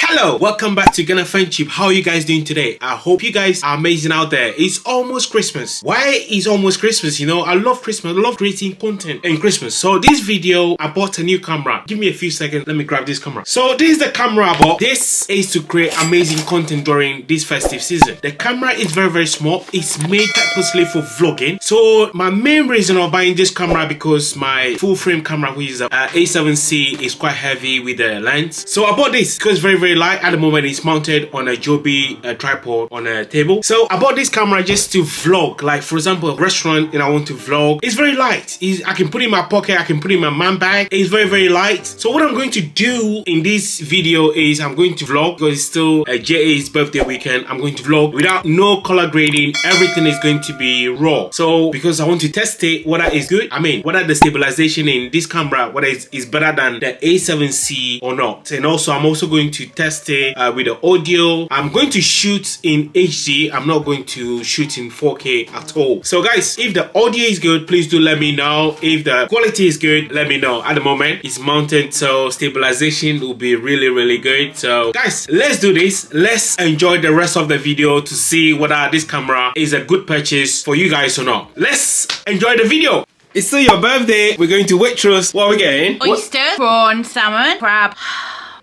Hello, welcome back to GhanaFunTube. How are you guys doing today? I hope you guys are amazing out there. It's almost Christmas. Why is almost Christmas? You know, I love Christmas. I love creating content in Christmas. So this video, I bought a new camera. Give me a few seconds. Let me grab this camera. So this is the camera I bought. This is to create amazing content during this festive season. The camera is very small. It's made purposely for vlogging. So my main reason of buying this camera because my full frame camera, which is a A7C, is quite heavy with the lens. So I bought this because it's very light. At the moment it's mounted on a Joby tripod on a table. So I bought this camera just to vlog, like for example a restaurant and I want to vlog. It's very light. I can put it in my pocket, I can put it in my man bag. It's very light. So what I'm going to do in this video is I'm going to vlog because it's still JA's birthday weekend. I'm going to vlog without no color grading. Everything is going to be raw. So because I want to test it whether it's good, whether the stabilization in this camera whether is better than the A7C or not. And also I'm also going to test it with the audio. I'm going to shoot in HD. I'm not going to shoot in 4K at all. So guys, if the audio is good, please do let me know. If the quality is good, let me know. At the moment it's mounted, so stabilization will be really good. So guys, let's do this. Let's enjoy the rest of the video to see whether this camera is a good purchase for you guys or not. Let's enjoy the video. It's still your birthday. We're going to Waitrose. What are we getting? Oysters, prawn, salmon, crab,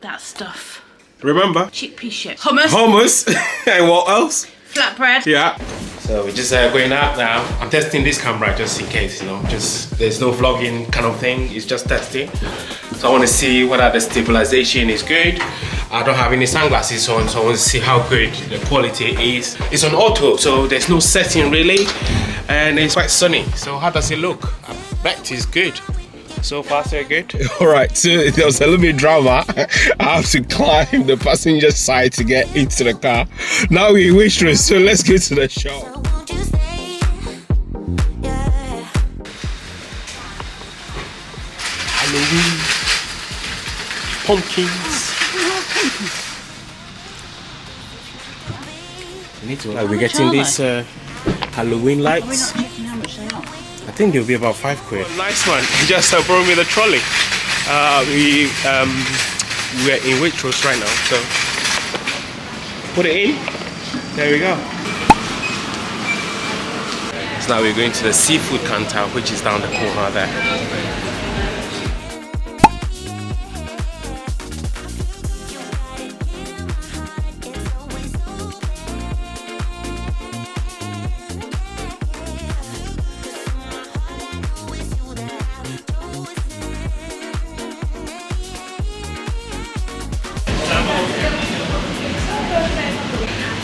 that stuff. Remember? Chickpea shit. Hummus. Hummus. And what else? Flatbread. Yeah. So we're just going out now. I'm testing this camera just in case, you know, just there's no vlogging kind of thing. It's just testing. So I want to see whether the stabilization is good. I don't have any sunglasses on, so I want to see how good the quality is. It's on auto, so there's no setting really. And it's quite sunny. So how does it look? I bet it's good. So far, so good. Alright, so there was a little bit drama. I have to climb the passenger side to get into the car. Now we're in Waitrose, so let's go to the shop. Halloween. Pumpkins. We need to, we're getting these Halloween lights. How much they are? I think it'll be about £5. Nice one. Just brought me the trolley. We're in Waitrose right now, so put it in. There we go. So now we're going to the seafood counter, which is down the corner there.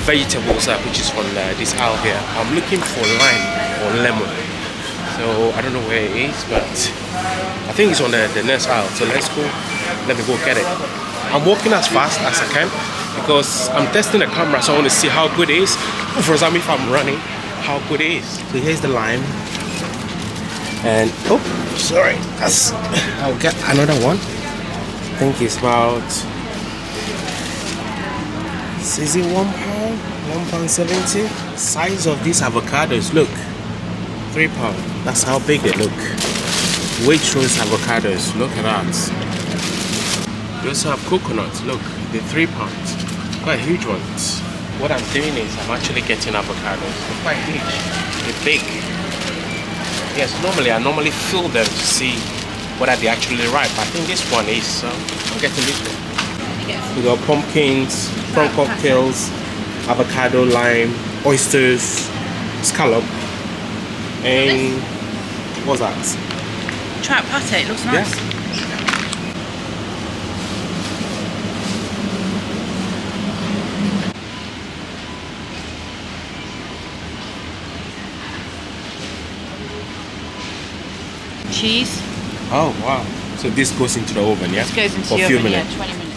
Vegetables, which is from this aisle here. I'm looking for lime or lemon, so I don't know where it is, but I think it's on the next aisle. So let's go. Let me go get it. I'm walking as fast as I can because I'm testing the camera, so I want to see how good it is. For example, if I'm running, how good it is. So here's the lime, and oh, sorry, I'll get another one. I think it's about. Is it £1? £1.70? Size of these avocados, look, £3. That's how big they look. Waitrose avocados, look at that. We also have coconuts, look, they're £3. Quite huge ones. What I'm doing is I'm actually getting avocados. They're quite huge, they're big. Yes, I normally fill them to see whether they're actually ripe. I think this one is, so I'm getting this one. We got pumpkins, prawn cocktails, avocado, lime, oysters, scallop, and what's that? Trout pate, it looks nice. Yeah. Cheese. Oh wow! So this goes into the oven, yeah? This goes into for the a few oven, minutes. yeah, 20 minutes.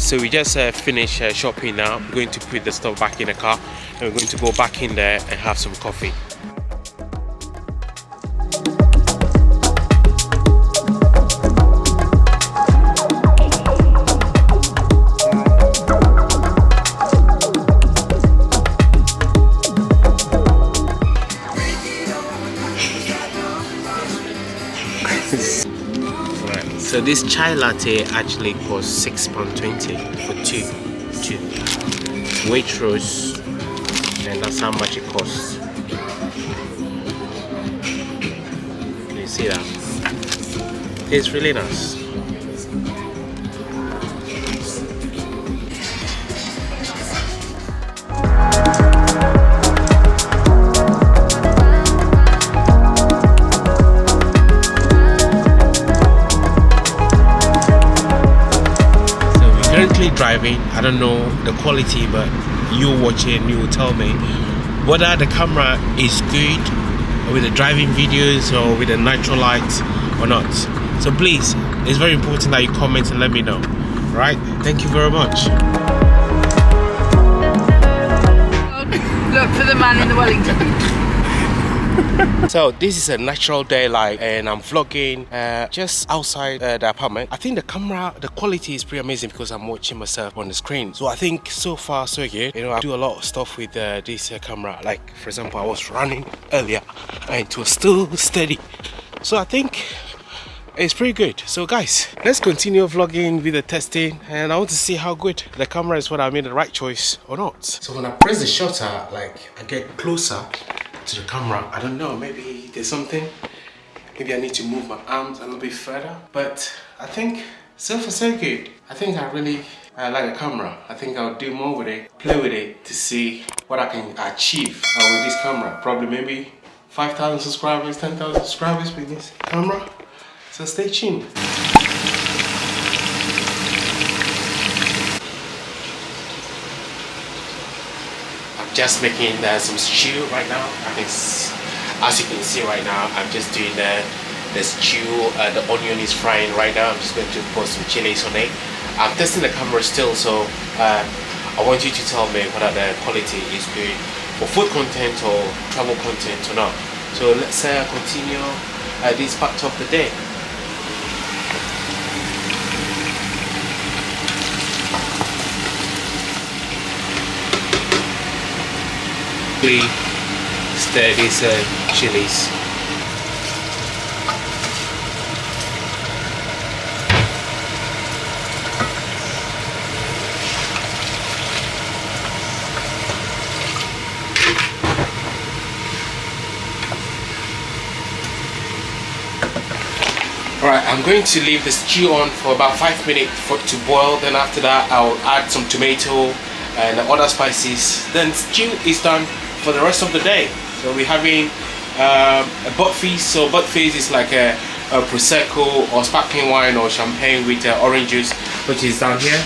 so we just finished shopping now. We're going to put the stuff back in the car and we're going to go back in there and have some coffee. So this chai latte actually costs £6.20 for two. Waitrose, and that's how much it costs. You see that? It's really nice. Currently driving. I don't know the quality, but you watching, you will tell me whether the camera is good with the driving videos or with the natural light or not. So please, it's very important that you comment and let me know. Right? Thank you very much. Look for the man in the Wellington. So this is a natural daylight and I'm vlogging just outside the apartment. I think the camera, the quality is pretty amazing because I'm watching myself on the screen. So I think so far so good. You know, I do a lot of stuff with this camera. Like for example, I was running earlier and it was still steady. So I think it's pretty good. So guys, let's continue vlogging with the testing and I want to see how good the camera is, whether I made the right choice or not. So when I press the shutter, like I get closer to the camera. I don't know, maybe there's something. Maybe I need to move my arms a little bit further. But I think so far so good. I think I really like the camera. I think I'll do more with it, play with it to see what I can achieve with this camera. Probably maybe 5,000 subscribers, 10,000 subscribers with this camera. So stay tuned. Just making some stew right now, and it's, as you can see right now, I'm just doing the stew. The onion is frying right now. I'm just going to put some chilies on it. I'm testing the camera still, so I want you to tell me whether the quality is good for food content or travel content or not. So let's continue this part of the day. Stir these chilies. Alright, I'm going to leave the stew on for about 5 minutes for it to boil. Then after that, I'll add some tomato and other spices. Then stew is done for the rest of the day. So we're having a butt feast. So butt feast is like a prosecco or sparkling wine or champagne with orange juice, which is down here.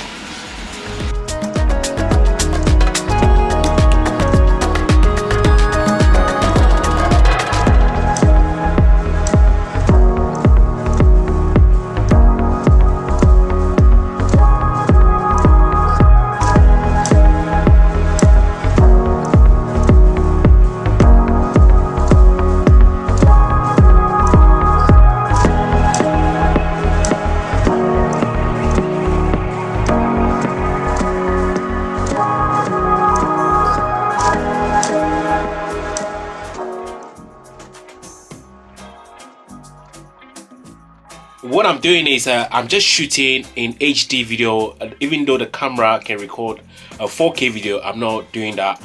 What I'm doing is I'm just shooting in HD video. Even though the camera can record a 4K video, I'm not doing that.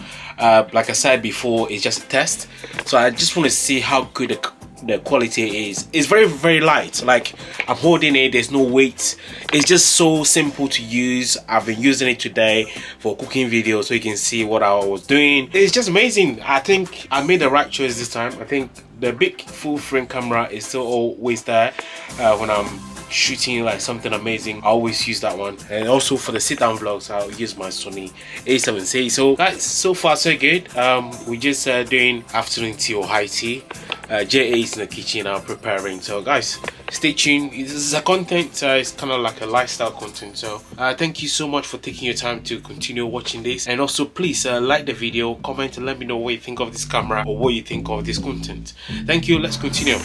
Like I said before, it's just a test. So I just want to see how good the quality is. It's very, very light. Like I'm holding it, there's no weight. It's just so simple to use. I've been using it today for cooking videos so you can see what I was doing. It's just amazing. I think I made the right choice this time. I think the big full frame camera is still always there when I'm shooting like something amazing. I always use that one. And also for the sit down vlogs, I'll use my Sony A7C. So guys, so far so good. We're just doing afternoon tea or high tea. JA is in the kitchen now preparing. So guys, stay tuned. This is a content, it's kind of like a lifestyle content. So thank you so much for taking your time to continue watching this, and also please like the video, comment and let me know what you think of this camera or what you think of this content. Thank you. Let's continue.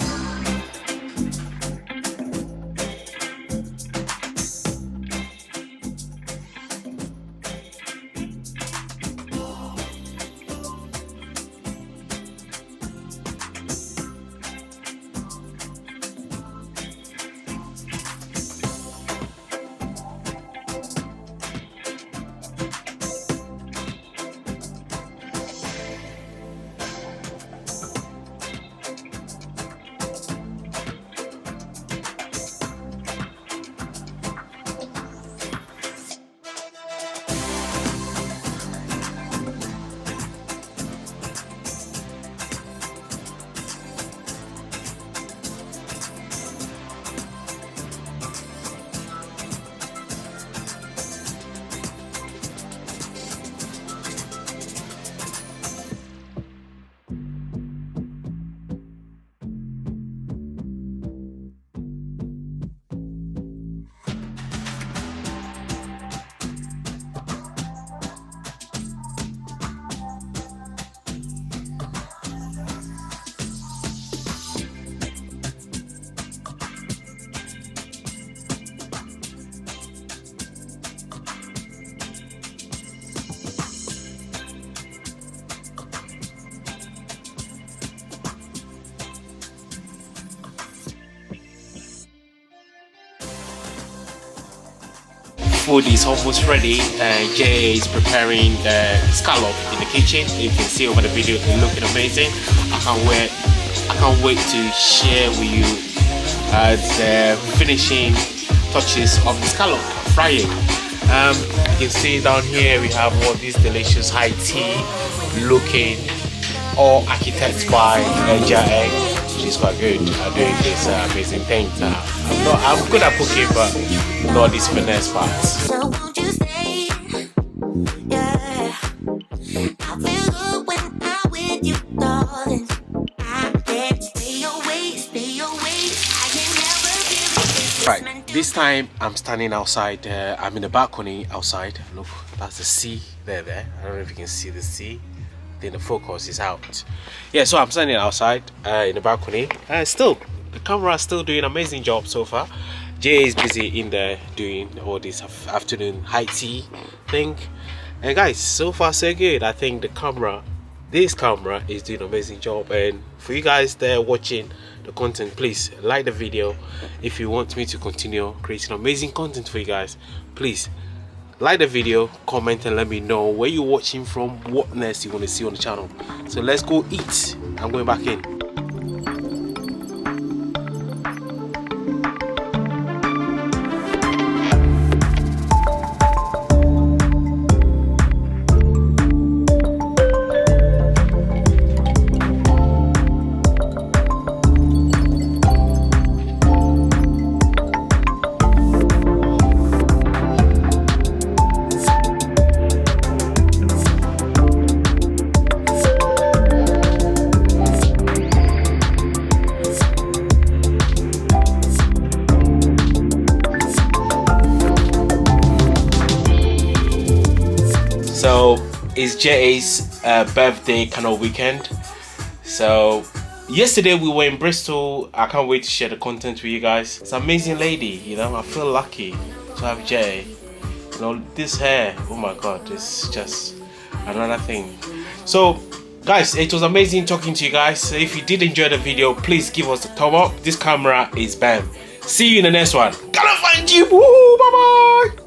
Food is almost ready. Jay is preparing the scallop in the kitchen. You can see over the video, it's looking amazing. I can't wait to share with you the finishing touches of the scallop frying. You can see down here we have all these delicious high tea looking, all architects by Jay. She's quite good at doing this amazing thing. I'm good at cooking, but not these finesse parts. So won't you stay? Yeah, I feel good when I'm with you, darling. I can't stay away. I can never give this. Right, this time I'm standing outside. I'm in the balcony outside. Look, that's the sea there. I don't know if you can see the sea. Then the focus is out. Yeah, so I'm standing outside in the balcony. Still, the camera is still doing an amazing job so far. Jay is busy in there doing all this afternoon high tea thing. And guys, so far so good. I think this camera is doing an amazing job. And for you guys there watching the content, please like the video. If you want me to continue creating amazing content for you guys, please like the video, comment and let me know where you're watching from, what next you want to see on the channel. So let's go eat. I'm going back in. So it's Jay's birthday kind of weekend. So yesterday we were in Bristol. I can't wait to share the content with you guys. It's an amazing lady, you know. I feel lucky to have Jay. You know, this hair, oh my god, it's just another thing. So guys, it was amazing talking to you guys. So if you did enjoy the video, please give us a thumb up. This camera is bam. See you in the next one. GhanaFunTube. Woo, bye bye.